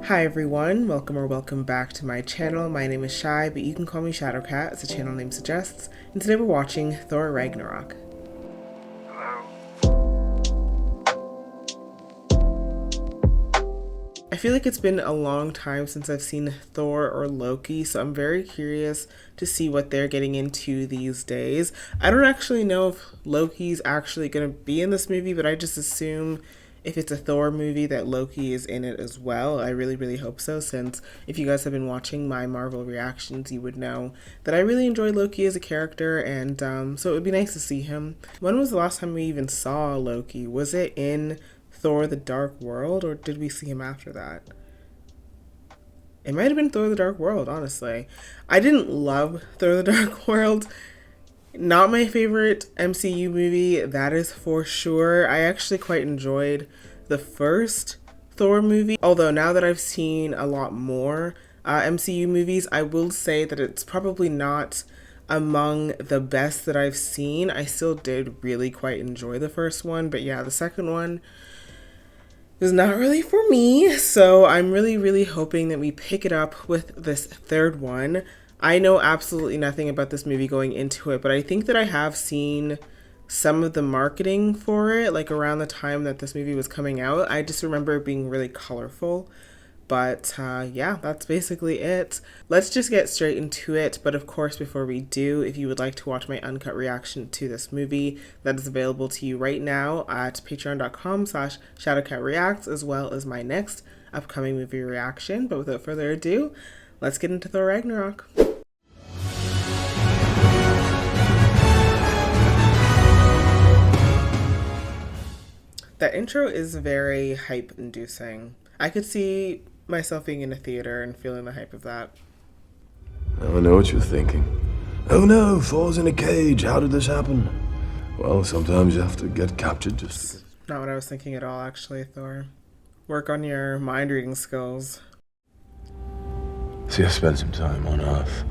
Hi everyone, welcome or welcome back to my channel. My name is Shy, but you can call me Shadowcat as the channel name suggests. And today we're watching Thor Ragnarok. I feel like it's been a long time since I've seen Thor or Loki, so I'm very curious to see what they're getting into these days. I don't actually know if Loki's actually going to be in this movie, but I just assume if it's a Thor movie that Loki is in it as well. I really hope so, since if you guys have been watching my Marvel reactions, you would know that I really enjoy Loki as a character, and so it would be nice to see him. When was the last time we even saw Loki? Was it in Thor the Dark World, or did we see him after that? It might have been Thor the Dark World, honestly. I didn't love Thor the Dark World. Not my favorite MCU movie, that is for sure. I actually quite enjoyed the first Thor movie. Although now that I've seen a lot more MCU movies, I will say that it's probably not among the best that I've seen. I still did really quite enjoy the first one, but yeah, the second one is not really for me. So I'm really hoping that we pick it up with this third one. I know absolutely nothing about this movie going into it, but I think that I have seen some of the marketing for it, like around the time that this movie was coming out. I just remember it being really colorful. But yeah, that's basically it. Let's just get straight into it. But of course, before we do, if you would like to watch my uncut reaction to this movie, that is available to you right now at patreon.com/shadowcatreacts, as well as my next upcoming movie reaction. But without further ado, let's get into Thor Ragnarok. That intro is very hype-inducing. I could see myself being in a theater and feeling the hype of that. I know what you're thinking. Oh no, Thor's in a cage. How did this happen? Well, sometimes you have to get captured just to... Not what I was thinking at all, actually, Thor. Work on your mind-reading skills. See, I spent some time on Earth.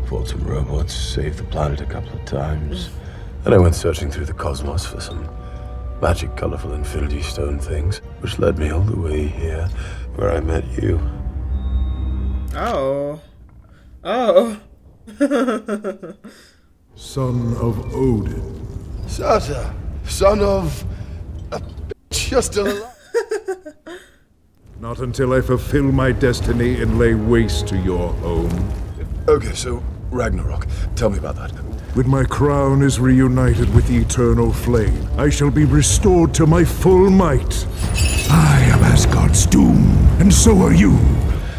Fought some robots, saved the planet a couple of times. Then I went searching through the cosmos for some magic, colorful Infinity Stone things, which led me all the way here, where I met you. Oh. Son of Odin. Surtur, son of a bitch, you're still alive. Not until I fulfill my destiny and lay waste to your home. Okay, so Ragnarok, tell me about that. When my crown is reunited with the eternal flame, I shall be restored to my full might. I am Asgard's doom, and so are you.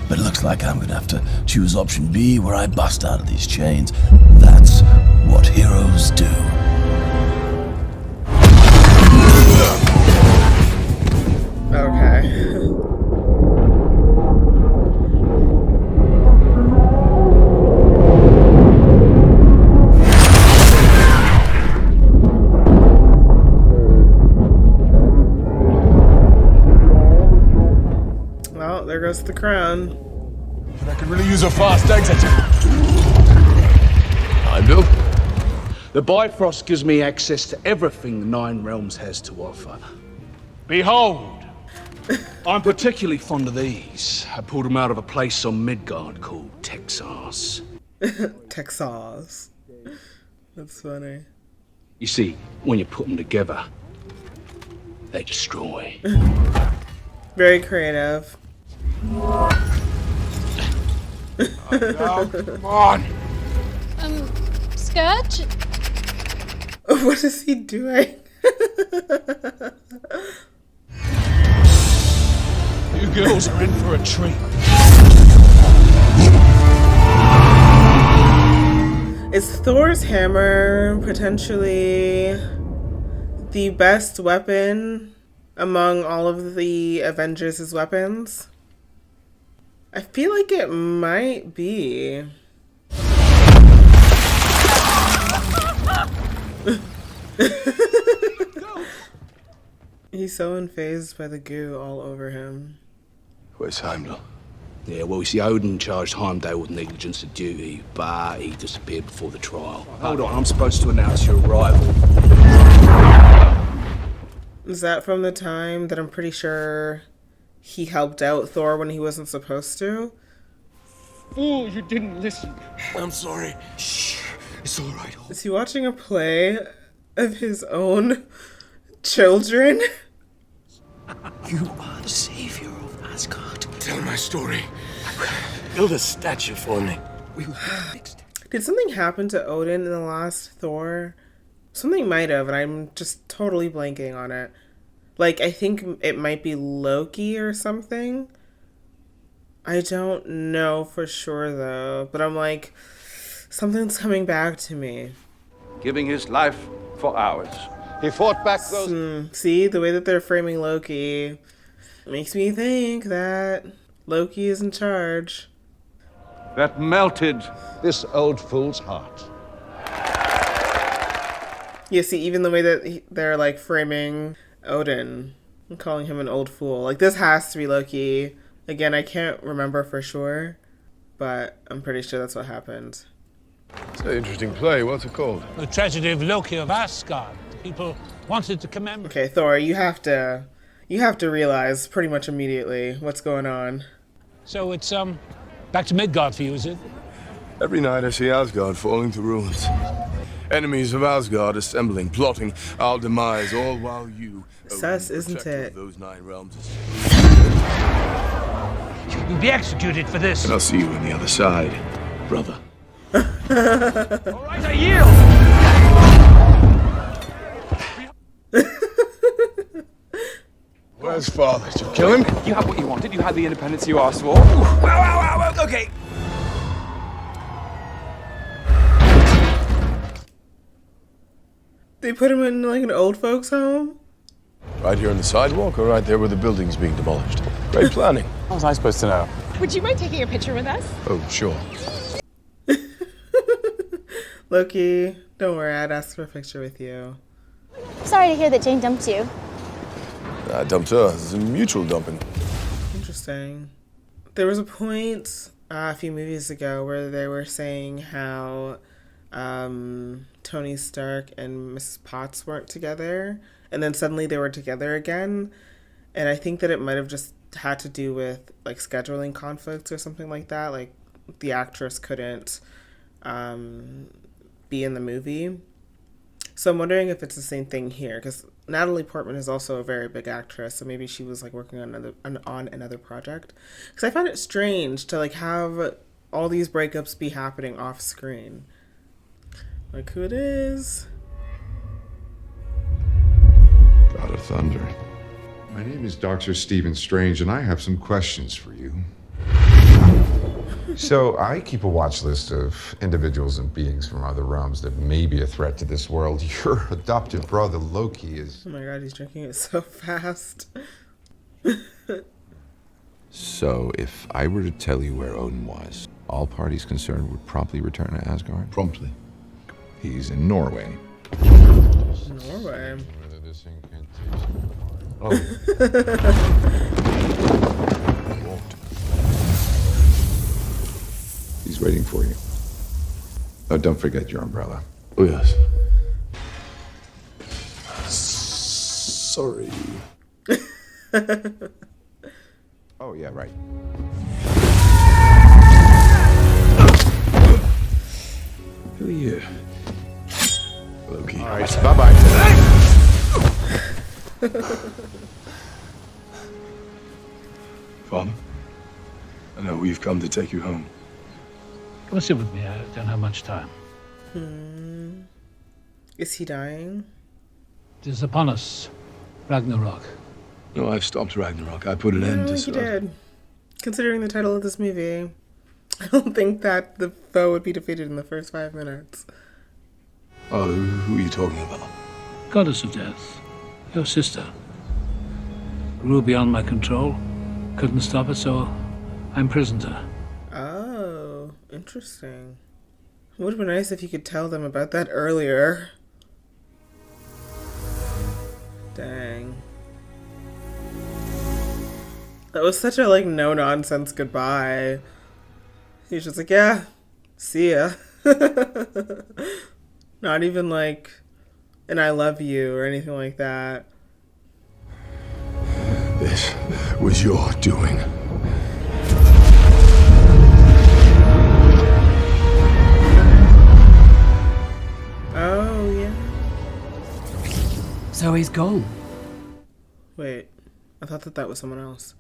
But it looks like I'm gonna have to choose option B, where I bust out of these chains. That's what heroes do. Okay. Well, there goes the crown. But I could really use a fast exit. I'm Bill. The Bifrost gives me access to everything the Nine Realms has to offer. Behold! I'm particularly fond of these. I pulled them out of a place on Midgard called Texas. Texas. That's funny. You see, when you put them together, they destroy. Very creative. Now, come on. Scourge? What is he doing? You girls are in for a treat. Is Thor's hammer potentially the best weapon among all of the Avengers' weapons? I feel like it might be. He's so unfazed by the goo all over him. Where's Heimdall? Yeah, well, you see, Odin charged Heimdall with negligence of duty, but he disappeared before the trial. Hold on, I'm supposed to announce your arrival. Is that from the time that I'm pretty sure he helped out Thor when he wasn't supposed to. Fool, you didn't listen. I'm sorry. Shh. It's all right. Is he watching a play of his own children? You are the savior of Asgard. Tell my story. Build a statue for me. We will fix it. Did something happen to Odin in the last Thor? Something might have, and I'm just totally blanking on it. Like, I think it might be Loki or something. I don't know for sure, though. But I'm like, something's coming back to me. Giving his life for ours. He fought back those... See, the way that they're framing Loki makes me think that Loki is in charge. That melted. this old fool's heart. Yeah, see, even the way that they're like framing Odin and calling him an old fool. Like, this has to be Loki. Again, I can't remember for sure, but I'm pretty sure that's what happened. It's an interesting play. What's it called? The tragedy of Loki of Asgard. People wanted to commemorate. Okay, Thor, you have to realize pretty much immediately what's going on. So it's back to Midgard for you, is it? Every night I see Asgard falling to ruins. Enemies of Asgard assembling, plotting our demise, all while you, Sus, Odin, isn't protector it? of those 9 realms, You'll be executed for this. and I'll see you on the other side, brother. All right, I yield. Where's father? Did you kill him? You had what you wanted. You had the independence you asked for. Wow, okay. They put him in like an old folks home? Right here on the sidewalk, or right there where the building's being demolished? Great planning. How was I supposed to know? Would you mind taking a picture with us? Oh, sure. Loki, don't worry, I'd ask for a picture with you. Sorry to hear that Jane dumped you. I dumped her. It's a mutual dumping. Interesting. There was a point a few movies ago where they were saying how Tony Stark and Mrs. Potts weren't together, and then suddenly they were together again. And I think that it might have just had to do with like scheduling conflicts or something like that. Like the actress couldn't be in the movie. So I'm wondering if it's the same thing here, because Natalie Portman is also a very big actress, so maybe she was like working on another project. Because I find it strange to like have all these breakups be happening off screen. Like, who it is? God of Thunder. My name is Dr. Stephen Strange, and I have some questions for you. So, I keep a watch list of individuals and beings from other realms that may be a threat to this world. Your adopted brother, Loki, is... Oh my god, he's drinking it so fast. So, if I were to tell you where Odin was, all parties concerned would promptly return to Asgard? Promptly. He's in Norway. Norway. This incantation... Oh. He's waiting for you. Oh, don't forget your umbrella. Oh, yes. Sorry. Oh, yeah, right. Who are you? Loki. All right, bye-bye. Father, I know we've come to take you home. Come and sit with me. I don't have much time. Is he dying? It is upon us. Ragnarok. No, I've stopped Ragnarok. I put an end to... He did. Considering the title of this movie, I don't think that the foe would be defeated in the first 5 minutes. Oh, who are you talking about? Goddess of death. Your sister. Grew beyond my control. Couldn't stop it, so I imprisoned her. Oh, interesting. It would have been nice if you could tell them about that earlier. Dang. That was such a, like, no-nonsense goodbye. He's just like, yeah, see ya. Not even, like, an I love you or anything like that. this was your doing. Oh, yeah. So he's gone. Wait, I thought that was someone else.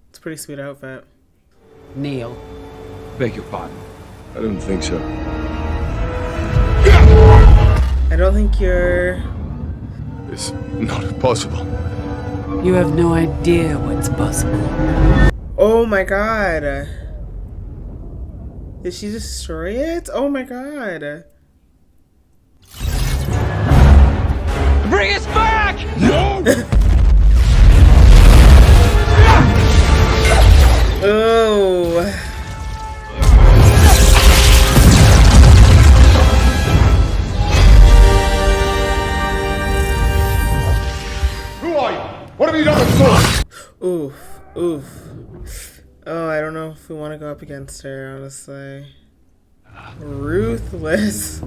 It's a pretty sweet outfit. Neil. Beg your pardon. I don't think so. I don't think you're... It's not possible. You have no idea what's possible. Oh my god. Did she destroy it? Oh my god. Bring us back! No! Oh. Who are you? What have you done with Thor? Oof. Oof. Oh, I don't know if we want to go up against her, honestly. Ruthless.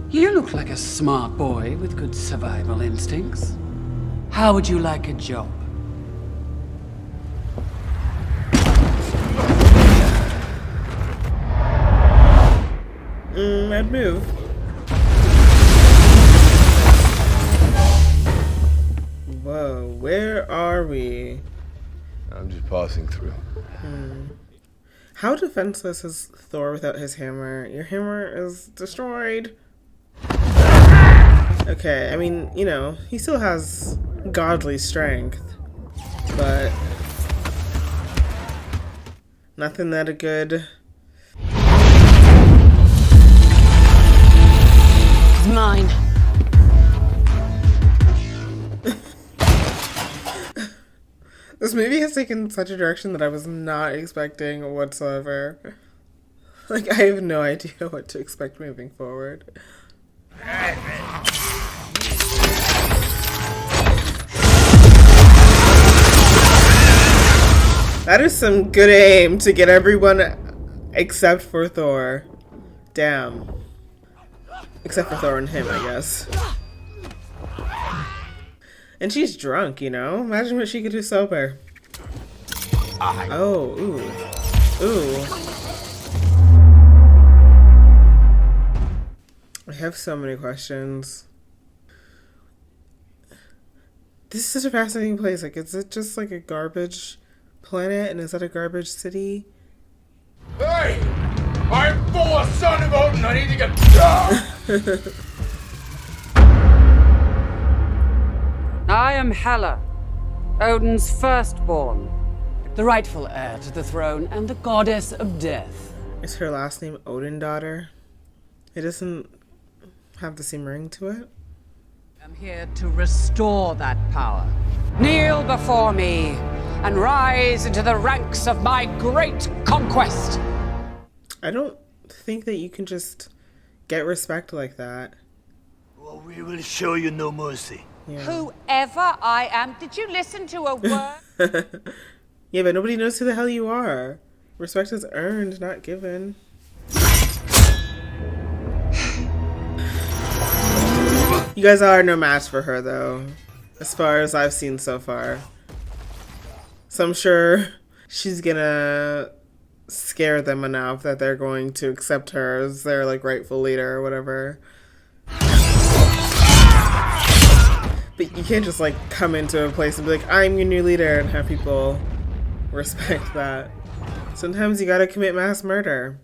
You look like a smart boy with good survival instincts. How would you like a job? I'd move. Whoa, where are we? I'm just passing through. How defenseless is Thor without his hammer? Your hammer is destroyed. Okay, I mean, you know, he still has godly strength, but nothing that a good... It's mine. This movie has taken such a direction that I was not expecting whatsoever. Like, I have no idea what to expect moving forward. That is some good aim to get everyone except for Thor. Damn. Except for Thor and him, I guess. And she's drunk, you know? Imagine what she could do sober. Oh, ooh. Ooh. I have so many questions. This is such a fascinating place. Like, is it just like a garbage planet? And is that a garbage city? Hey! I'm Thor, son of Odin! I need to get... I am Hela, Odin's firstborn, the rightful heir to the throne and the goddess of death. Is her last name Odin daughter? It doesn't have the same ring to it. I'm here to restore that power. Kneel before me and rise into the ranks of my great conquest. I don't think that you can just get respect like that. Well, we will show you no mercy. Yeah. Whoever I am, did you listen to a word? Yeah, but nobody knows who the hell you are. Respect is earned, not given. You guys are no match for her, though, as far as I've seen so far. So I'm sure she's gonna scare them enough that they're going to accept her as their, like, rightful leader or whatever. But you can't just, like, come into a place and be like, I'm your new leader, and have people respect that. Sometimes you gotta commit mass murder.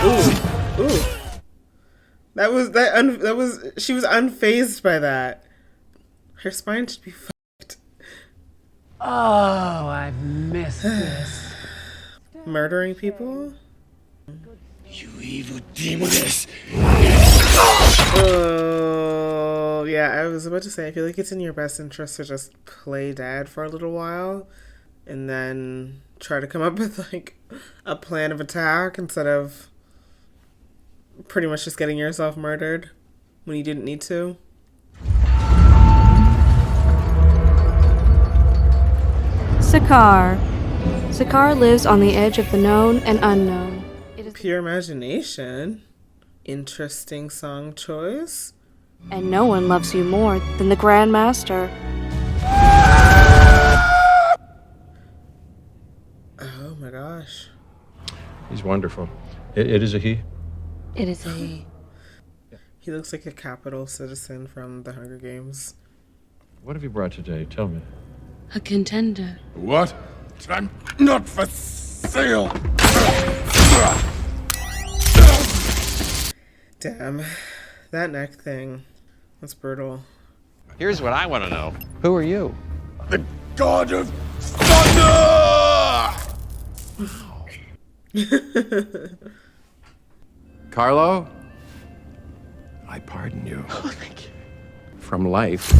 Ooh. Ooh. She was unfazed by that. Her spine should be fucked. Oh, I've missed this. Murdering people? You evil demoness! Oh, yeah, I was about to say, I feel like it's in your best interest to just play dead for a little while and then try to come up with, like, a plan of attack instead of pretty much just getting yourself murdered when you didn't need to. Sakaar. Sakaar lives on the edge of the known and unknown. It is pure imagination. Interesting song choice. And no one loves you more than the Grand Master. Oh my gosh. He's wonderful. It is a he. It is a he. He looks like a capital citizen from the Hunger Games. What have you brought today? Tell me. A contender. What? I'm not for sale. Damn. That neck thing. That's brutal. Here's what I want to know. Who are you? The God of Thunder! Carlo? I pardon you. Oh, thank you. From life.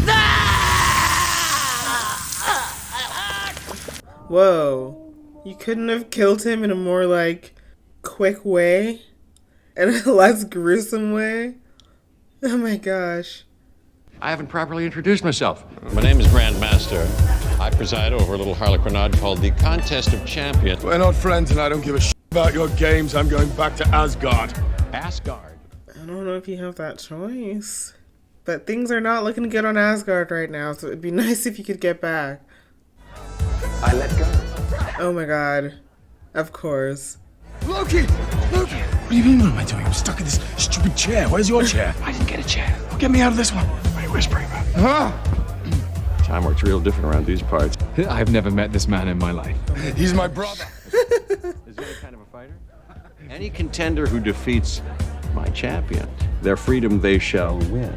Whoa. You couldn't have killed him in a more, like, quick way? And a less gruesome way? Oh my gosh. I haven't properly introduced myself. My name is Grandmaster. I preside over a little harlequinade called the Contest of Champions. We're not friends and I don't give a shit about your games. I'm going back to Asgard. Asgard? I don't know if you have that choice. But things are not looking good on Asgard right now, so it'd be nice if you could get back. I let go. Oh my god. Of course. Loki! Loki! What do you mean, what am I doing? I'm stuck in this stupid chair. Where's your chair? I didn't get a chair. Well, get me out of this one. What are you whispering about? Huh? Time works real different around these parts. I've never met this man in my life. He's my brother. Is he any kind of a fighter? Any contender who defeats my champion, their freedom they shall win.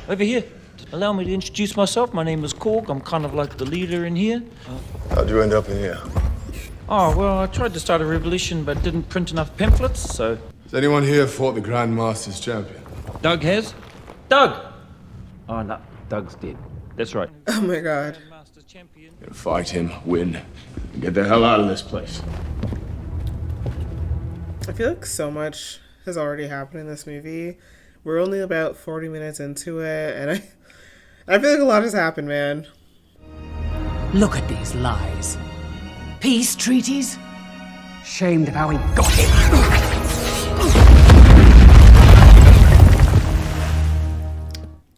Over here. Allow me to introduce myself. My name is Korg. I'm kind of like the leader in here. How'd you end up in here? Oh, well, I tried to start a revolution, but didn't print enough pamphlets, so... Has anyone here fought the Grand Master's champion? Doug has? Doug! Oh, no. Doug's dead. That's right. Oh my god. Gonna fight him, win, and get the hell out of this place. I feel like so much has already happened in this movie. We're only about 40 minutes into it, and I feel like a lot has happened, man. Look at these lies. Peace treaties? Shamed of how we got him.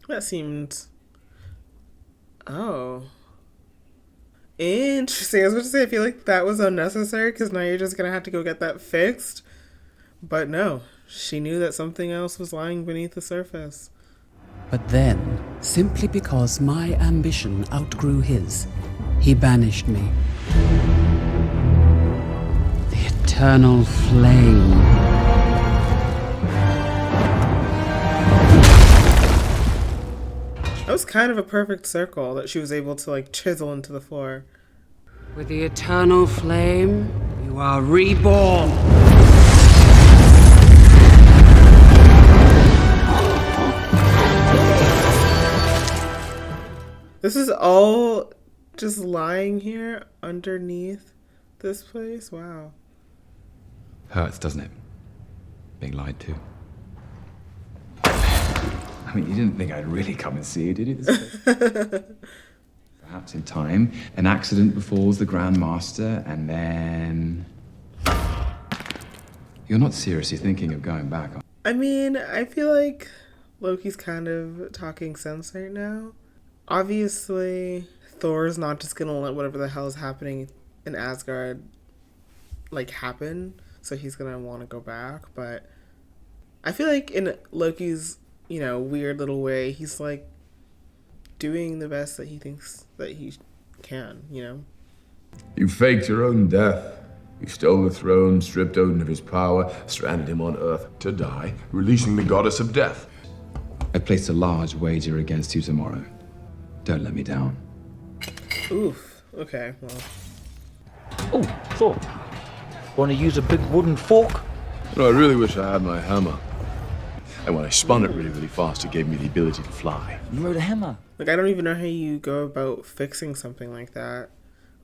That seemed... Oh. Interesting. I was about to say, I feel like that was unnecessary, because now you're just going to have to go get that fixed. But no. She knew that something else was lying beneath the surface. But then, simply because my ambition outgrew his, he banished me. The eternal flame. That was kind of a perfect circle that she was able to, like, chisel into the floor. With the eternal flame, you are reborn. This is all just lying here underneath this place? Wow. Hurts, doesn't it? Being lied to. I mean, you didn't think I'd really come and see you, did you? Perhaps in time, an accident befalls the Grand Master, and then... You're not seriously thinking of going back, are you? I mean, I feel like Loki's kind of talking sense right now. Obviously, Thor's not just gonna let whatever the hell is happening in Asgard, like, happen. So he's gonna want to go back. But I feel like in Loki's, you know, weird little way, he's, like, doing the best that he thinks that he can, you know? You faked your own death. You stole the throne, stripped Odin of his power, stranded him on Earth to die, releasing the goddess of death. I placed a large wager against you tomorrow. Don't let me down. Oof. Okay, well. Oh, Thor. Want to use a big wooden fork? But I really wish I had my hammer. And when I spun it really, really fast, it gave me the ability to fly. You wrote a hammer. Like, I don't even know how you go about fixing something like that.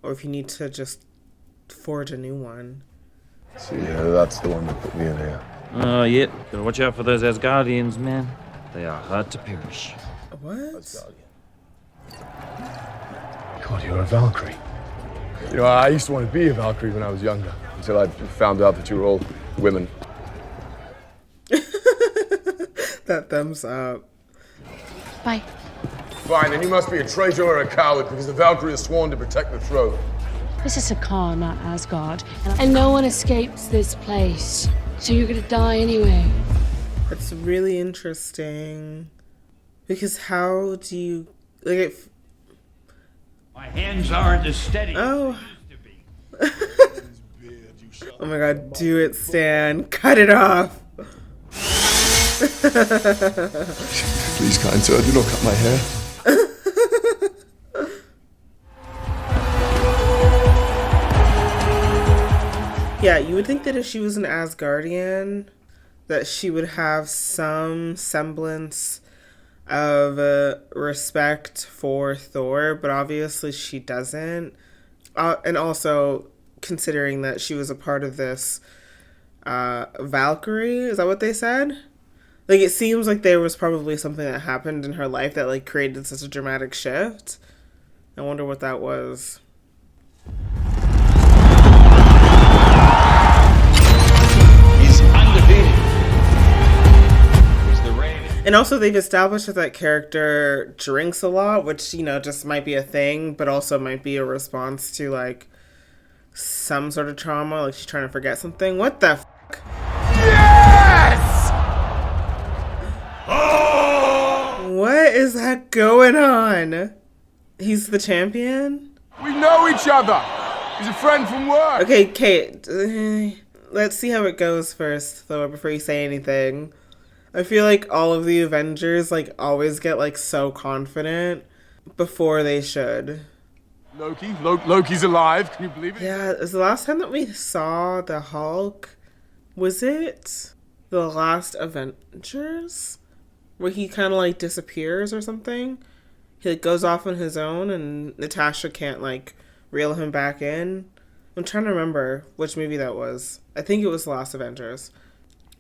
Or if you need to just forge a new one. See, that's the one that put me in here. Oh, yeah. Gotta watch out for those Asgardians, man. They are hard to perish. What? God, you're a Valkyrie. You know, I used to want to be a Valkyrie when I was younger, until I found out that you were all women. That thumbs up. Bye. Fine, then you must be a traitor or a coward because the Valkyrie has sworn to protect the throne. This is Sakaar, not Asgard. And no one escapes this place. So you're gonna die anyway. That's really interesting. Because how do you... like if... My hands aren't as steady oh. Oh my god, do it, Stan. Cut it off. Please, kind sir, do not cut my hair. Yeah, you would think that if she was an Asgardian, that she would have some semblance of respect for Thor, but obviously she doesn't. And also, considering that she was a part of this Valkyrie, is that what they said? Like, it seems like there was probably something that happened in her life that, like, created such a dramatic shift. I wonder what that was. He's undefeated. He's the Raven. And also, they've established that that character drinks a lot, which, you know, just might be a thing, but also might be a response to, like, some sort of trauma. Like, she's trying to forget something. What the f***? Yes! What is that going on? He's the champion? We know each other. He's a friend from work. Okay, Kate. Let's see how it goes first, Thor, before you say anything. I feel like all of the Avengers, like, always get, like, so confident before they should. Loki's alive. Can you believe it? Yeah, it was the last time that we saw the Hulk. Was it the last Avengers? Where he kind of, like, disappears or something? He, like, goes off on his own and Natasha can't, like, reel him back in. I'm trying to remember which movie that was. I think it was the last Avengers.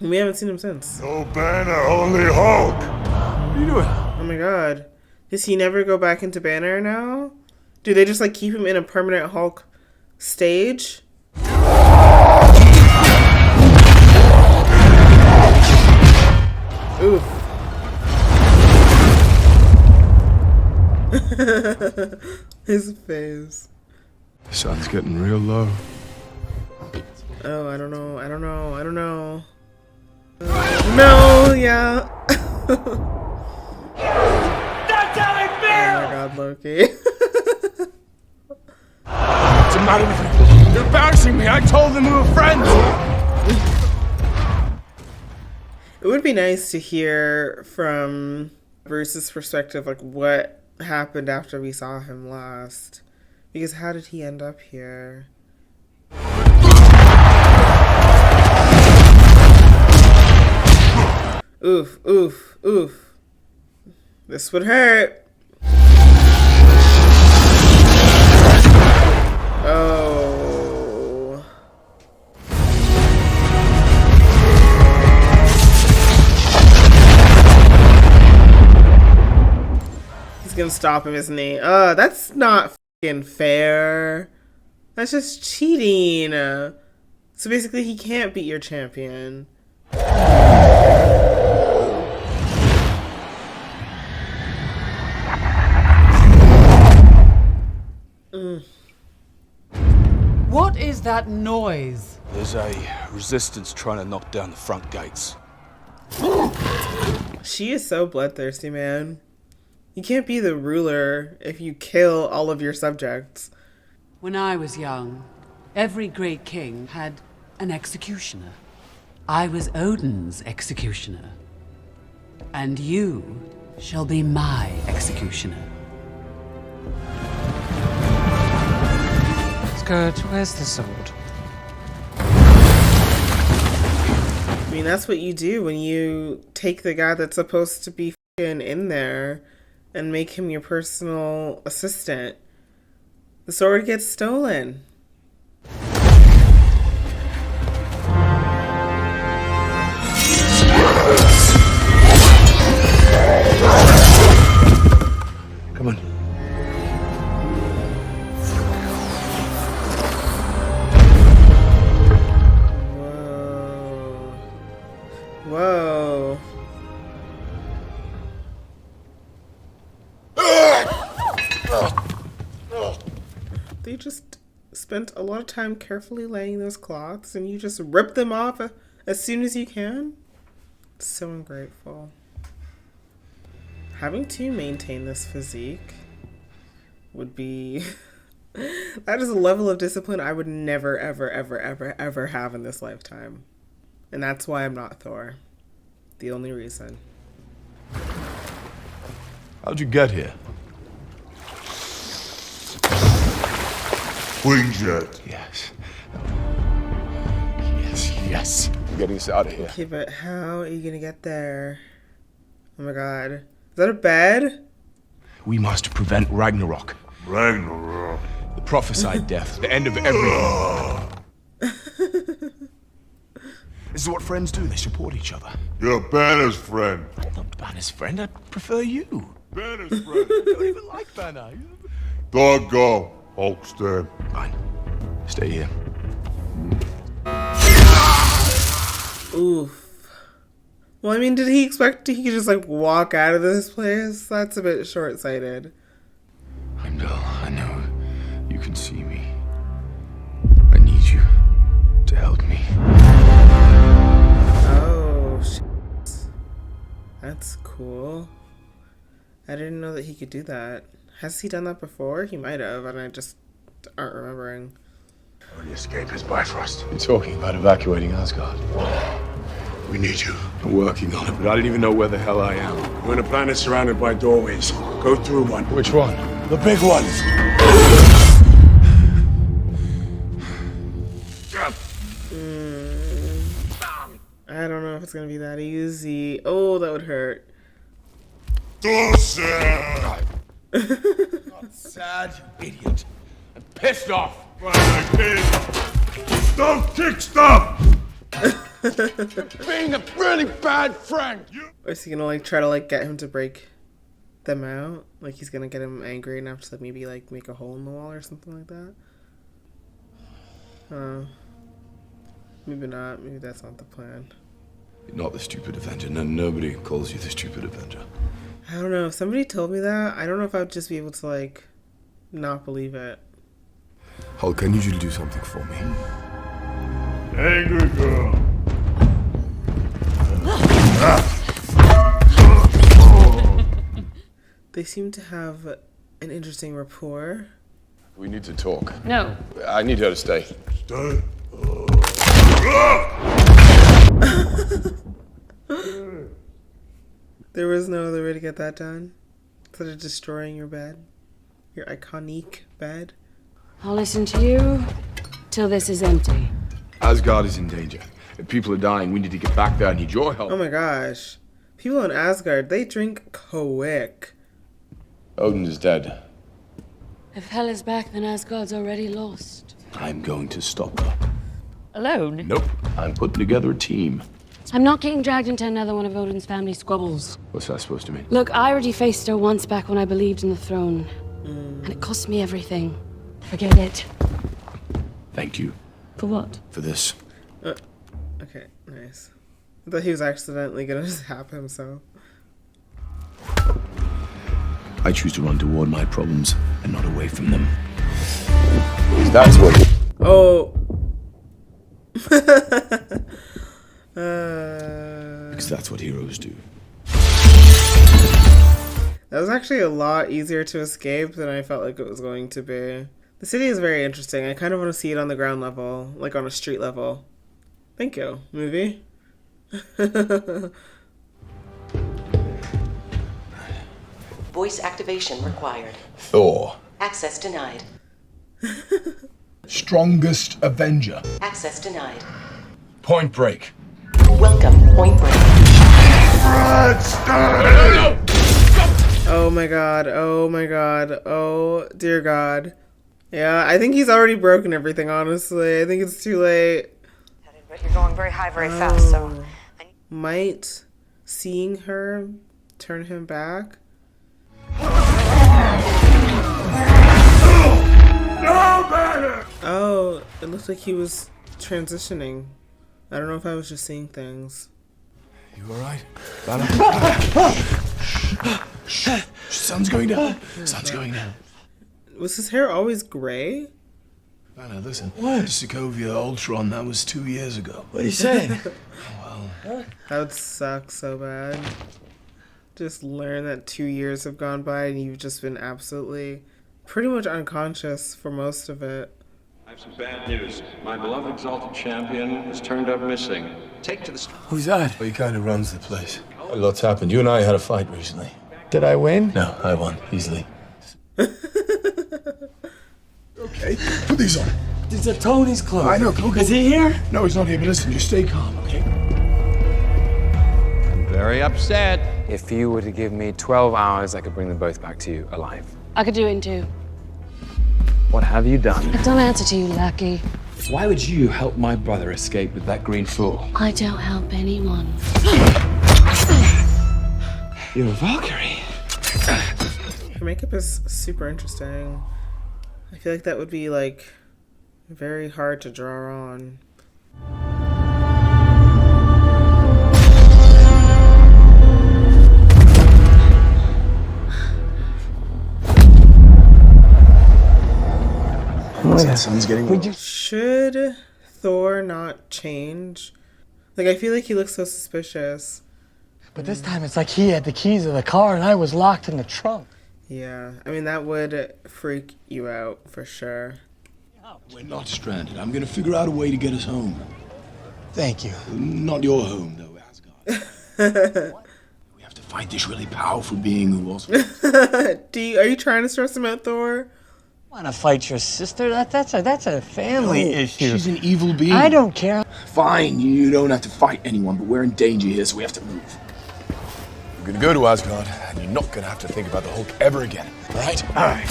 And we haven't seen him since. No Banner, only Hulk. What are you doing? Oh my god. Does he never go back into Banner now? Do they just, like, keep him in a permanent Hulk stage? Oof. His face. The sun's getting real low. Oh, I don't know. No, yeah. That's how I feel! Oh my god, Loki. What's the matter with you? You're embarrassing me. I told them we were friends. It would be nice to hear from Bruce's perspective, like, what happened after we saw him last. Because how did he end up here? Oof, oof, oof. This would hurt. Oh. He's gonna stop him, isn't he? That's not fucking fair. That's just cheating. So basically, he can't beat your champion. What is that noise? There's a resistance trying to knock down the front gates. She is so bloodthirsty, man. You can't be the ruler if you kill all of your subjects. When I was young, every great king had an executioner. I was Odin's executioner. And you shall be my executioner. Skirt, where's the sword? I mean, that's what you do when you take the guy that's supposed to be f***ing in there and make him your personal assistant. The sword gets stolen. Come on. Whoa. They just spent a lot of time carefully laying those cloths and you just rip them off as soon as you can. So ungrateful. Having to maintain this physique would be... that is a level of discipline I would never, ever, ever, ever, ever have in this lifetime. And that's why I'm not Thor. The only reason. How'd you get here? Wingjet. Yes. Yes. We're getting us out of here. Okay, but how are you gonna get there? Oh my god. Is that a bed? We must prevent Ragnarok. Ragnarok. The prophesied death, the end of everything. This is what friends do. They support each other. You're Banner's friend. I'm not Banner's friend. I prefer you. Banner's friend. I don't even like Banner. Thor, go. Hulk, stand. Fine. Stay here. Oof. Well, I mean, did he expect he could just, like, walk out of this place? That's a bit short-sighted. Heimdall, I know you can see me. I need you to help me. Oh, shit. That's cool. I didn't know that he could do that. Has he done that before? He might have, and I just aren't remembering. Only escape is Bifrost. You're talking about evacuating Asgard. We need you. I'm working on it, but I don't even know where the hell I am. We're on a planet surrounded by doorways. Go through one. Which one? The big one. I don't know if it's gonna be that easy. Oh, that would hurt. Thor sad. Not sad, you idiot. I'm pissed off. Don't kick stuff. Being a really bad friend. Or is he gonna like try to like get him to break them out? Like he's gonna get him angry enough to like, maybe like make a hole in the wall or something like that? Maybe not. Maybe that's not the plan. You're not the stupid Avenger. No, nobody calls you the stupid Avenger. I don't know. If somebody told me that, I don't know if I would just be able to like not believe it. Hulk, I need you to do something for me. Angry girl. They seem to have an interesting rapport. We need to talk. No. I need her to stay. Stay. There was no other way to get that done instead of destroying your bed, your iconic bed. I'll listen to you till this is empty. Asgard is in danger. If people are dying, we need to get back there. I need your help. Oh my gosh. People in Asgard, they drink quick. Odin is dead. If Hel is back, then Asgard's already lost. I'm going to stop her. Alone? Nope. I'm putting together a team. I'm not getting dragged into another one of Odin's family squabbles. What's that supposed to mean? Look, I already faced her once back when I believed in the throne. And it cost me everything. Forget it. Thank you. For what? For this. Okay, nice. I thought he was accidentally gonna zap himself. I choose to run toward my problems and not away from them. That's what... Oh. Because that's what heroes do. That was actually a lot easier to escape than I felt like it was going to be. The city is very interesting. I kind of want to see it on the ground level, like on a street level. Thank you, movie. Voice activation required. Thor. Access denied. Strongest Avenger. Access denied. Point Break. Welcome, Point Break. Oh my god, oh my god, oh dear god. Yeah, I think he's already broken everything, honestly. I think it's too late. But you're going very high, very fast, so... Might seeing her turn him back? Oh, it looks like he was transitioning. I don't know if I was just seeing things. You alright? Sun's going down. Sun's going down. Was his hair always gray? Banner, listen. What? Sokovia Ultron, that was 2 years ago. What are you saying? That would suck so bad. Just learn that 2 years have gone by and you've just been absolutely pretty much unconscious for most of it. I have some bad news. My beloved exalted champion has turned up missing. Take to the street. Who's that? Well, he kind of runs the place. A lot's happened. You and I had a fight recently. Did I win? No, I won. Easily. Okay, put these on. These are Tony's clothes. I know, go. Is he here? No, he's not here, but listen, just stay calm, okay? I'm very upset. If you were to give me 12 hours, I could bring them both back to you alive. I could do it in 2. What have you done? I don't answer to you, lackey. Why would you help my brother escape with that green fool? I don't help anyone. You're a Valkyrie. Her makeup is super interesting. I feel like that would be like very hard to draw on. That sun's getting warm. Should Thor not change? Like, I feel like he looks so suspicious. But this time it's like he had the keys of the car and I was locked in the trunk. Yeah, I mean, that would freak you out for sure. We're not stranded. I'm gonna figure out a way to get us home. Thank you. Not your home, though, Asgard. We have to fight this really powerful being who also... Are you trying to stress him out, Thor? Want to fight your sister? That's a family issue. She's an evil being. I don't care. Fine, you don't have to fight anyone, but we're in danger here, so we have to move. We're gonna go to Asgard, and you're not gonna have to think about the Hulk ever again, all right? All right.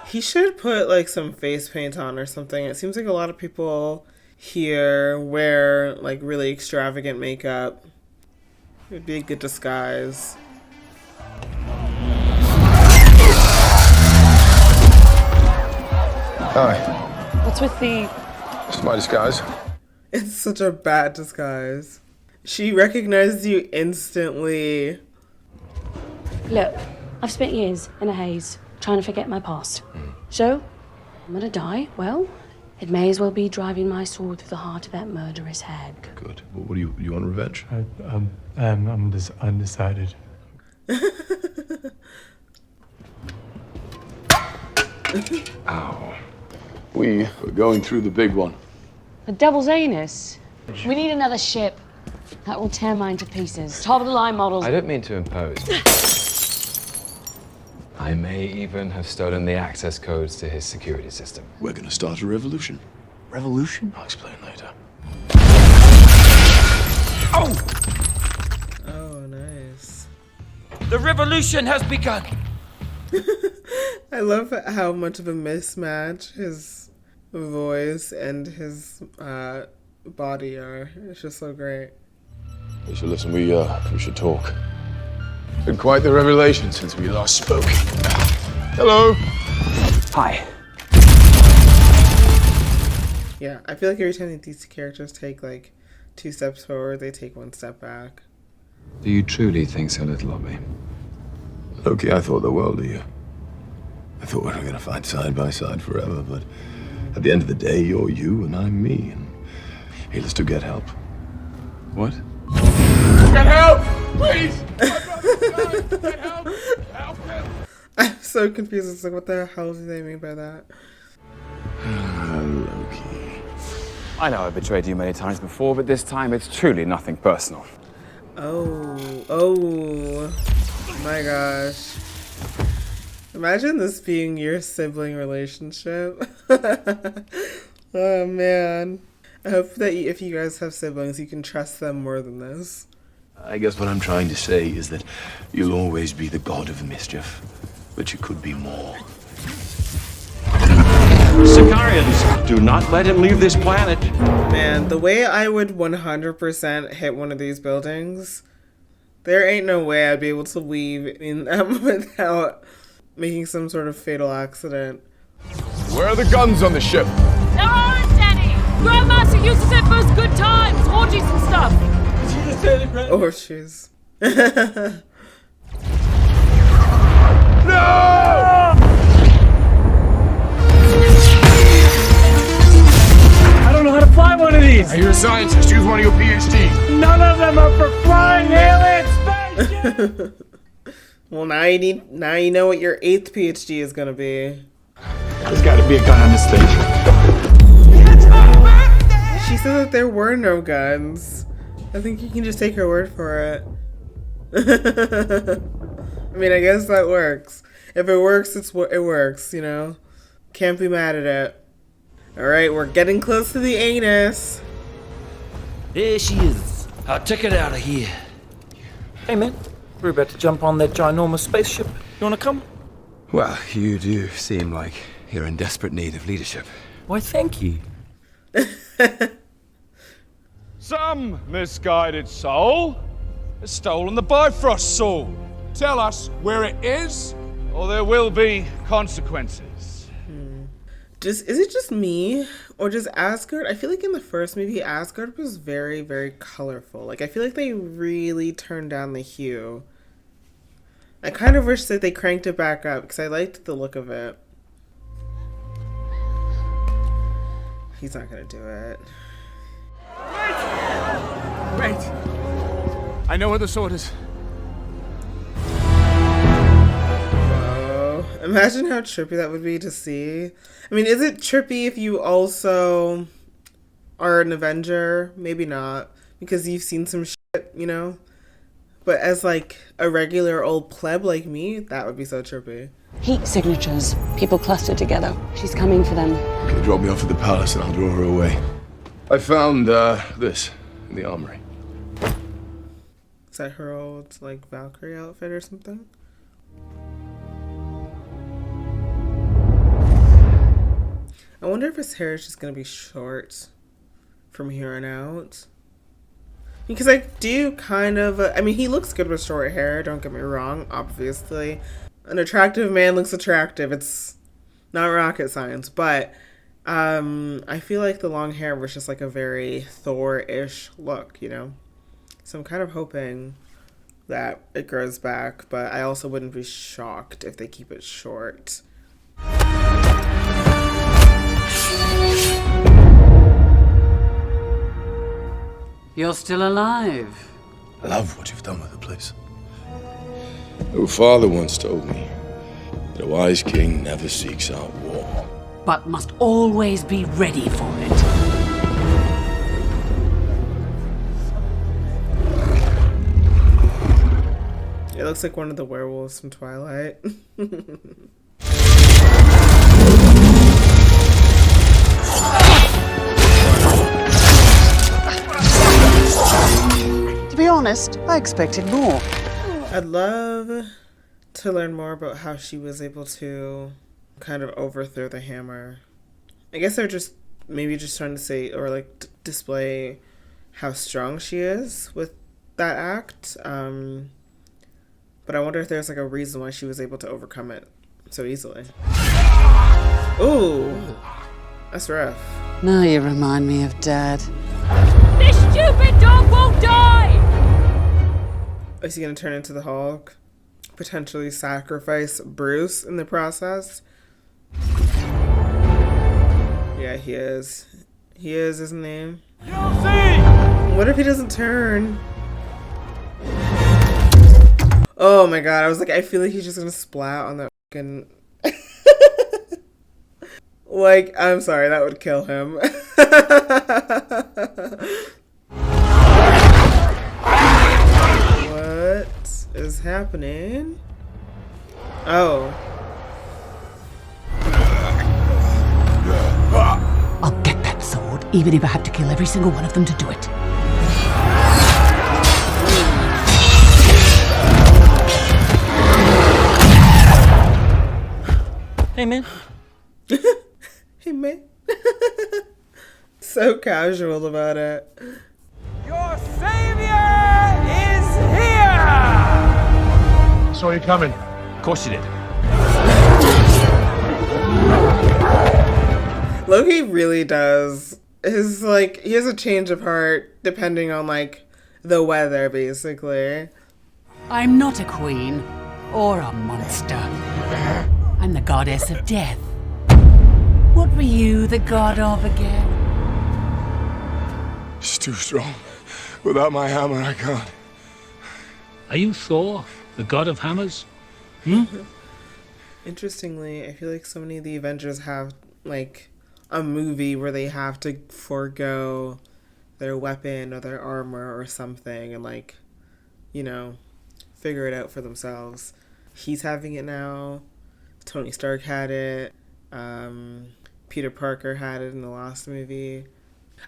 He should put like some face paint on or something. It seems like a lot of people here wear like really extravagant makeup. It would be a good disguise. Hi. What's with the... This is my disguise. It's such a bad disguise. She recognized you instantly. Look, I've spent years in a haze trying to forget my past. So, I'm gonna die. Well, it may as well be driving my sword through the heart of that murderous hag. Good. What do you want revenge? I'm just undecided. Ow. We're going through the big one. The devil's anus. We need another ship. That will tear mine to pieces. Top of the line models. I don't mean to impose. I may even have stolen the access codes to his security system. We're gonna start a revolution. Revolution? I'll explain later. Oh! Oh, nice. The revolution has begun. I love how much of a mismatch his voice and his body are. It's just so great. So listen, we should talk. Been quite the revelation since we last spoke. Hello. Hi. Yeah, I feel like every time these characters take like 2 steps forward, they take 1 step back. Do you truly think so little of me? Loki, I thought the world of you. I thought we were gonna fight side by side forever, but at the end of the day, you're you and I'm me. And hey, let's get help. What? Get help! Please! Get help! Help him! I'm so confused. It's like, what the hell do they mean by that? Loki. I know I betrayed you many times before, but this time it's truly nothing personal. Oh my gosh. Imagine this being your sibling relationship. Oh man. I hope that if you guys have siblings, you can trust them more than this. I guess what I'm trying to say is that you'll always be the god of mischief, but you could be more. Sicarians, do not let him leave this planet. Man, the way I would 100% hit one of these buildings, there ain't no way I'd be able to weave in them without making some sort of fatal accident. Where are the guns on the ship? There aren't any! Grandmaster uses it for his good times, orgies and stuff. Orgies. No! scientist. Use one of your PhDs. None of them are for flying alien spaceships! Well, now you know what your 8th PhD is gonna be. There's gotta be a gun on this thing. She said that there were no guns. I think you can just take her word for it. I mean, I guess that works. If it works, it works, you know? Can't be mad at it. Alright, we're getting close to the anus. There she is. I'll take it out of here. Hey, man. We're about to jump on that ginormous spaceship. You wanna come? Well, you do seem like you're in desperate need of leadership. Why, thank you. Some misguided soul has stolen the Bifrost sword. Tell us where it is, or there will be consequences. Is it just me, or just Asgard? I feel like in the first movie, Asgard was very, very colorful. Like, I feel like they really turned down the hue. I kind of wish that they cranked it back up, because I liked the look of it. He's not gonna do it. Wait! I know where the sword is. Imagine how trippy that would be to see. I mean, is it trippy if you also are an Avenger? Maybe not, because you've seen some shit, you know? But as like a regular old pleb like me, that would be so trippy. Heat signatures. People clustered together. She's coming for them. Okay, drop me off at the palace and I'll draw her away. I found this in the armory. Is that her old like Valkyrie outfit or something? I wonder if his hair is just gonna be short from here on out. Because I do kind of, I mean, he looks good with short hair, don't get me wrong, obviously. An attractive man looks attractive, it's not rocket science, but I feel like the long hair was just like a very Thor-ish look, you know? So I'm kind of hoping that it grows back, but I also wouldn't be shocked if they keep it short. You're still alive. I love what you've done with the place. Your father once told me that a wise king never seeks out war, But must always be ready for it. It looks like one of the werewolves from Twilight. To be honest, I expected more. I'd love to learn more about how she was able to kind of overthrow the hammer. I guess they're just maybe just trying to say or like display how strong she is with that act. But I wonder if there's like a reason why she was able to overcome it so easily. Ooh, that's rough. Now you remind me of Dad. This stupid dog won't die! Is he gonna turn into the Hulk? Potentially sacrifice Bruce in the process? Yeah, he is. He is, isn't he? What if he doesn't turn? Oh my god, I was like, I feel like he's just gonna splat on that fucking... Like, I'm sorry, that would kill him. What is happening? Oh. I'll get that sword, even if I have to kill every single one of them to do it. Hey, man. Hey, man. So casual about it. Your savior is here! Saw you coming. Of course you did. Loki really does. His like he has a change of heart depending on like the weather, basically. I'm not a queen or a monster. I'm the goddess of death. What were you the god of again? It's too strong. Without my hammer, I can't. Are you Thor, the god of hammers? Interestingly, I feel like so many of the Avengers have, like, a movie where they have to forego their weapon or their armor or something and, like, you know, figure it out for themselves. He's having it now. Tony Stark had it. Peter Parker had it in the last movie.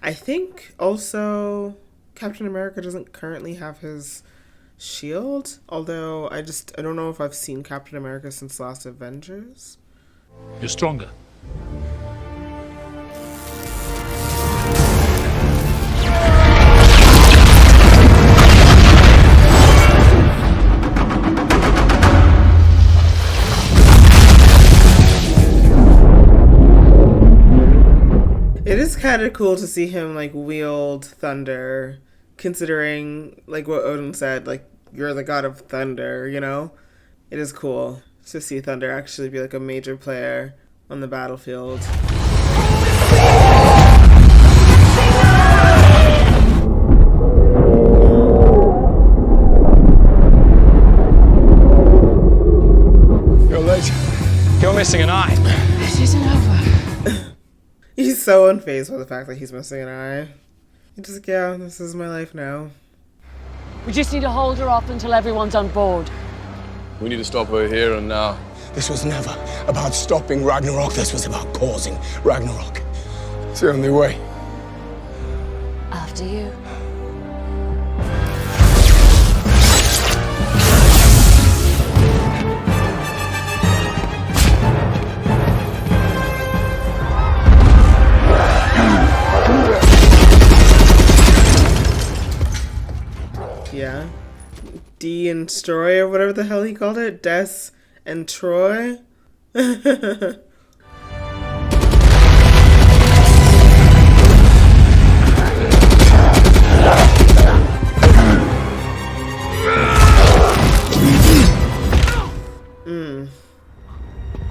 I think also Captain America doesn't currently have his shield, although I don't know if I've seen Captain America since last Avengers. You're stronger. It is kind of cool to see him, like, wield thunder, considering, like, what Odin said, like, you're the god of thunder, you know? It is cool to see Thunder actually be, like, a major player on the battlefield. You're late. You're missing an eye. This isn't over. He's so unfazed by the fact that he's missing an eye. He's just, yeah, this is my life now. We just need to hold her off until everyone's on board. We need to stop her here and now. This was never about stopping Ragnarok. This was about causing Ragnarok. It's the only way. After you. Yeah. D and Troy, or whatever the hell he called it. Des and Troy.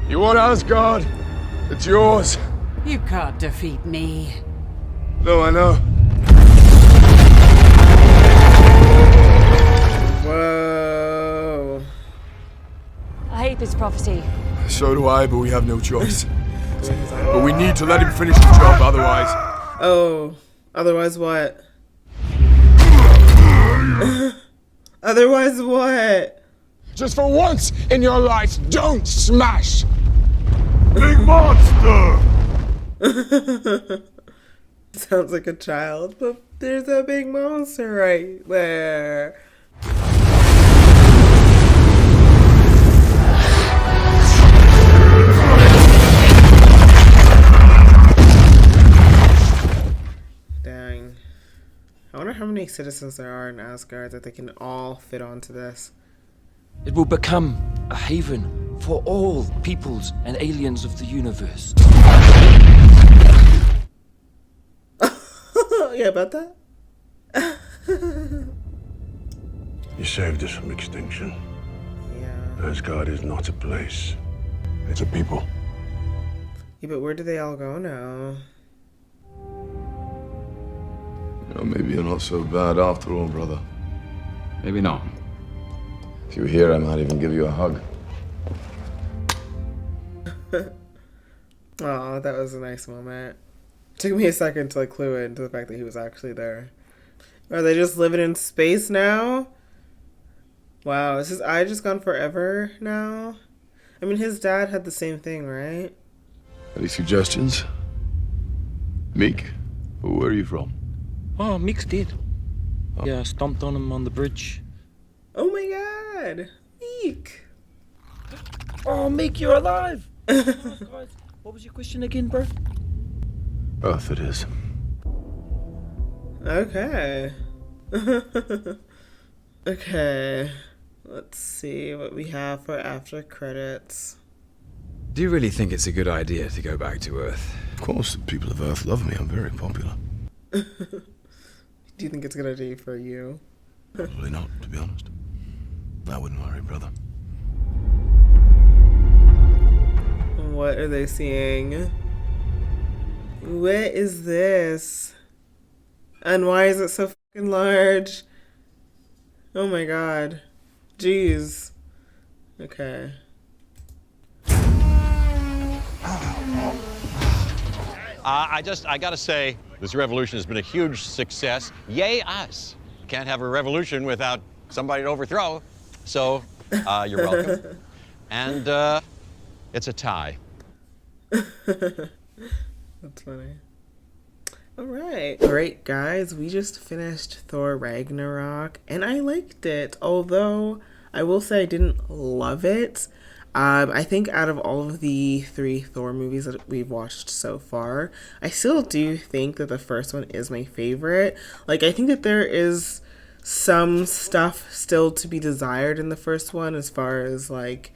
You want Asgard? It's yours. You can't defeat me. No, I know. Whoa. I hate this prophecy. So do I, but we have no choice. But we need to let him finish the job, otherwise... Oh, otherwise what? Otherwise what? Just for once in your life, don't smash! Big monster! Sounds like a child, but there's a big monster right there. Dang. I wonder how many citizens there are in Asgard that they can all fit onto this. It will become a haven for all peoples and aliens of the universe. Yeah, about that? You saved us from extinction. Yeah. Asgard is not a place. It's a people. Yeah, but where do they all go now? You know, maybe you're not so bad after all, brother. Maybe not. If you were here, I might even give you a hug. Oh, that was a nice moment. Took me a second to, like, clue into the fact that he was actually there. Are they just living in space now? Wow, is his eye just gone forever now? I mean, his dad had the same thing, right? Any suggestions? Meek, where are you from? Oh, Meek's dead. Yeah, I stomped on him on the bridge. Oh my god! Meek! Oh, Meek, you're alive! Guys, what was your question again, bro? Earth it is. Okay. Okay. Let's see what we have for after credits. Do you really think it's a good idea to go back to Earth? Of course, the people of Earth love me. I'm very popular. Do you think it's a good idea for you? Probably not, to be honest. I wouldn't worry, brother. What are they seeing? What is this? And why is it so fucking large? Oh my god. Jeez. Okay. I gotta say, this revolution has been a huge success. Yay us. Can't have a revolution without somebody to overthrow. So, you're welcome. And, it's a tie. That's funny. Alright guys, we just finished Thor Ragnarok and I liked it, although I will say I didn't love it. I think out of all of the 3 Thor movies that we've watched so far, I still do think that the first one is my favorite. Like, I think that there is some stuff still to be desired in the first one as far as like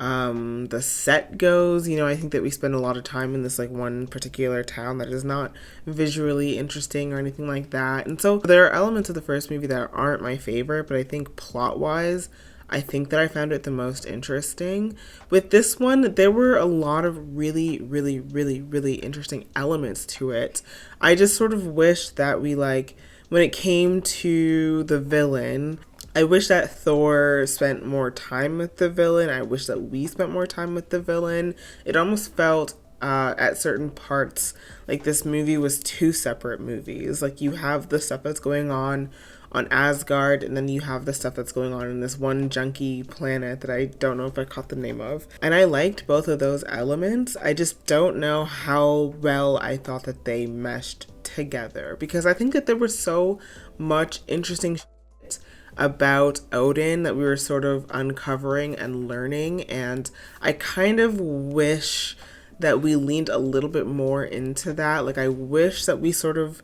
the set goes. You know, I think that we spend a lot of time in this like one particular town that is not visually interesting or anything like that. And so there are elements of the first movie that aren't my favorite, but I think plot wise, I think that I found it the most interesting. With this one, there were a lot of really, really, really, really interesting elements to it. I just sort of wish that we like, when it came to the villain, I wish that Thor spent more time with the villain. I wish that we spent more time with the villain. It almost felt at certain parts like this movie was 2 separate movies. Like, you have the stuff that's going on Asgard, and then you have the stuff that's going on in this one junky planet that I don't know if I caught the name of. And I liked both of those elements. I just don't know how well I thought that they meshed together, because I think that there was so much interesting shit about Odin that we were sort of uncovering and learning, and I kind of wish that we leaned a little bit more into that. Like, I wish that we sort of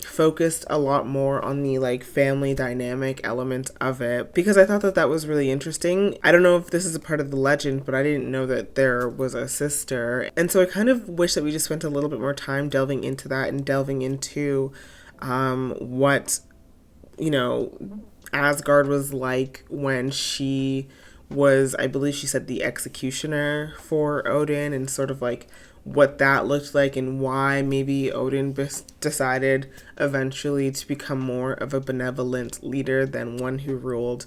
focused a lot more on the like family dynamic element of it, because I thought that that was really interesting. I don't know if this is a part of the legend, but I didn't know that there was a sister, and so I kind of wish that we just spent a little bit more time delving into that and delving into what, you know, Asgard was like when she was, I believe she said, the executioner for Odin, and sort of like what that looked like and why maybe Odin decided eventually to become more of a benevolent leader than one who ruled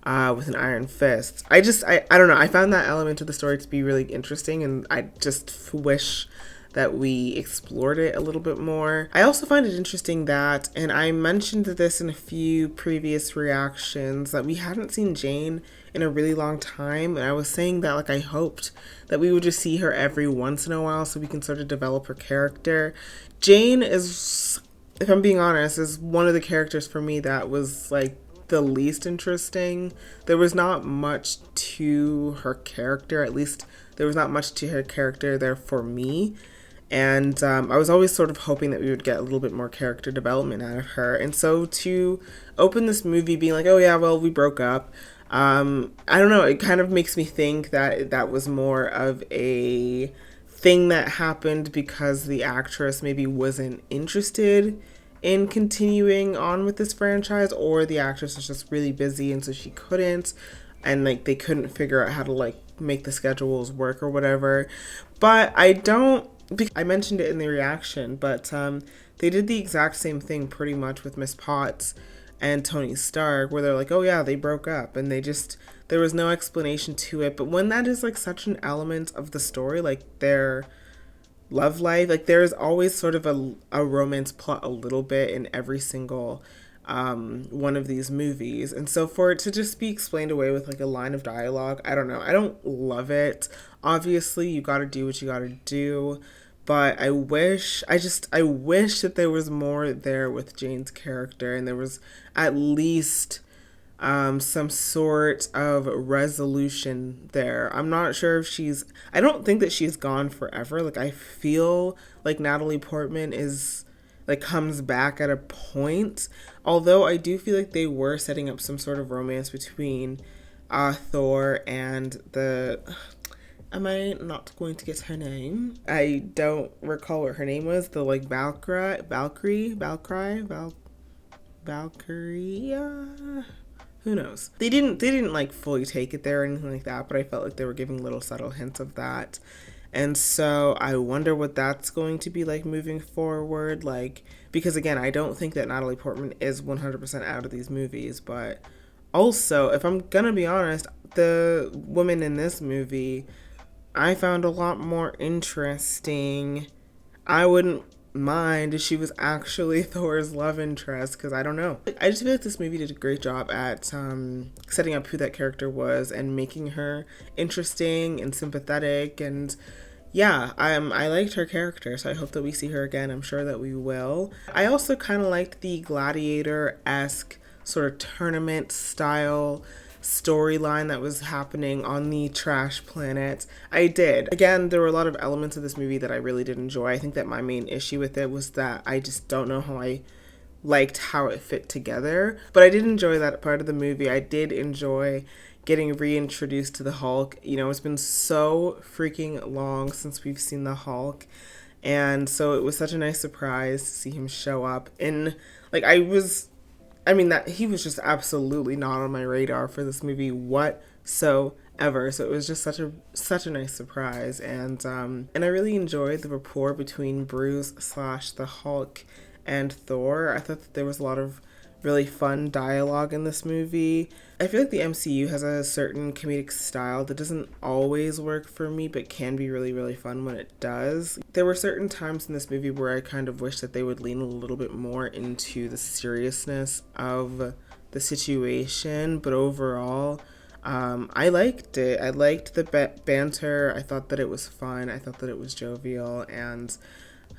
with an iron fist. I don't know. I found that element of the story to be really interesting, and I just wish that we explored it a little bit more. I also find it interesting that, and I mentioned this in a few previous reactions, that we hadn't seen Jane in a really long time, and I was saying that like I hoped that we would just see her every once in a while so we can sort of develop her character. Jane is, if I'm being honest, is one of the characters for me that was like the least interesting. There was not much to her character, at least there was not much to her character there for me. And I was always sort of hoping that we would get a little bit more character development out of her. And so to open this movie being like, oh yeah, well, we broke up, I don't know, it kind of makes me think that that was more of a thing that happened because the actress maybe wasn't interested in continuing on with this franchise, or the actress was just really busy and so she couldn't, and like they couldn't figure out how to like make the schedules work or whatever. But I mentioned it in the reaction, but they did the exact same thing pretty much with Miss Potts and Tony Stark, where they're like, oh yeah, they broke up, and there was no explanation to it. But when that is like such an element of the story, like their love life, like there's always sort of a romance plot a little bit in every single one of these movies, and so for it to just be explained away with like a line of dialogue, I don't know, I don't love it. Obviously you gotta do what you gotta do, but I wish that there was more there with Jane's character, and there was at least some sort of resolution there. I'm not sure if I don't think that she's gone forever. Like, I feel like Natalie Portman is like comes back at a point, although I do feel like they were setting up some sort of romance between Thor and am I not going to get her name? I don't recall what her name was. The like Valkyrie. Who knows? They didn't like fully take it there or anything like that, but I felt like they were giving little subtle hints of that. And so I wonder what that's going to be like moving forward. Like, because again, I don't think that Natalie Portman is 100% out of these movies. But also, if I'm gonna be honest, the woman in this movie I found a lot more interesting. I wouldn't mind if she was actually Thor's love interest, because I don't know. I just feel like this movie did a great job at setting up who that character was and making her interesting and sympathetic. And yeah, I liked her character, so I hope that we see her again. I'm sure that we will. I also kind of liked the gladiator-esque sort of tournament style storyline that was happening on the trash planet. I did. Again, there were a lot of elements of this movie that I really did enjoy. I think that my main issue with it was that I just don't know how I liked how it fit together. But I did enjoy that part of the movie. I did enjoy getting reintroduced to the Hulk. You know, it's been so freaking long since we've seen the Hulk. And so it was such a nice surprise to see him show up. And like that he was just absolutely not on my radar for this movie whatsoever. So it was just such a nice surprise, and I really enjoyed the rapport between Bruce / the Hulk and Thor. I thought that there was a lot of really fun dialogue in this movie. I feel like the MCU has a certain comedic style that doesn't always work for me, but can be really, really fun when it does. There were certain times in this movie where I kind of wish that they would lean a little bit more into the seriousness of the situation, but overall, I liked it. I liked the banter. I thought that it was fun. I thought that it was jovial, and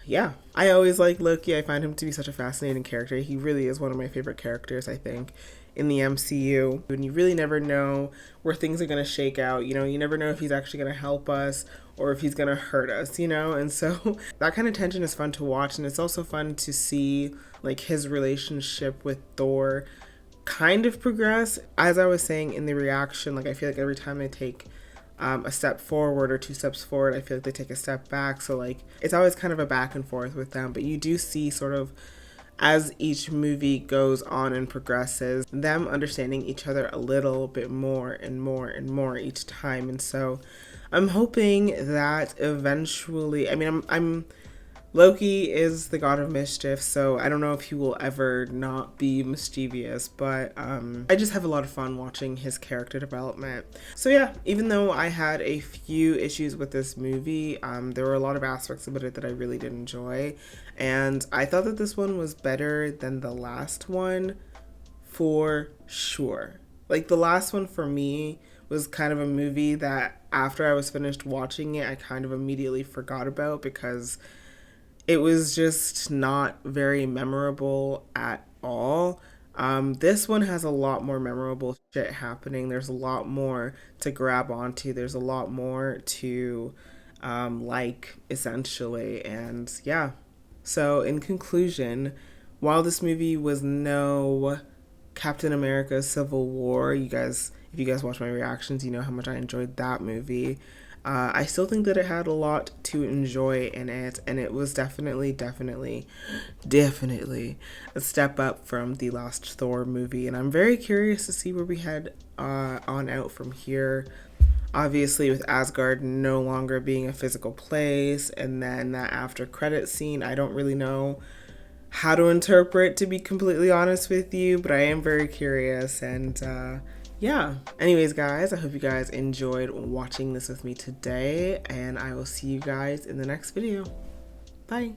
yeah, I always like Loki. I find him to be such a fascinating character. He really is one of my favorite characters, I think, in the MCU. And you really never know where things are going to shake out. You know, you never know if he's actually going to help us or if he's going to hurt us, you know? And so that kind of tension is fun to watch. And it's also fun to see, like, his relationship with Thor kind of progress. As I was saying in the reaction, like, I feel like every time they take a step forward or 2 steps forward, I feel like they take a step back. So like it's always kind of a back and forth with them, but you do see sort of as each movie goes on and progresses, them understanding each other a little bit more and more and more each time. And so I'm hoping that eventually, I'm Loki is the god of mischief, so I don't know if he will ever not be mischievous, but I just have a lot of fun watching his character development. So yeah, even though I had a few issues with this movie, there were a lot of aspects about it that I really did enjoy, and I thought that this one was better than the last one for sure. Like the last one for me was kind of a movie that after I was finished watching it, I kind of immediately forgot about because it was just not very memorable at all. This one has a lot more memorable shit happening. There's a lot more to grab onto. There's a lot more to like, essentially. And yeah. So in conclusion, while this movie was no Captain America Civil War, if you guys watch my reactions, you know how much I enjoyed that movie. I still think that it had a lot to enjoy in it, and it was definitely a step up from the last Thor movie, and I'm very curious to see where we head on out from here. Obviously, with Asgard no longer being a physical place, and then that after credit scene, I don't really know how to interpret, to be completely honest with you, but I am very curious, and yeah. Anyways, guys, I hope you guys enjoyed watching this with me today, and I will see you guys in the next video. Bye.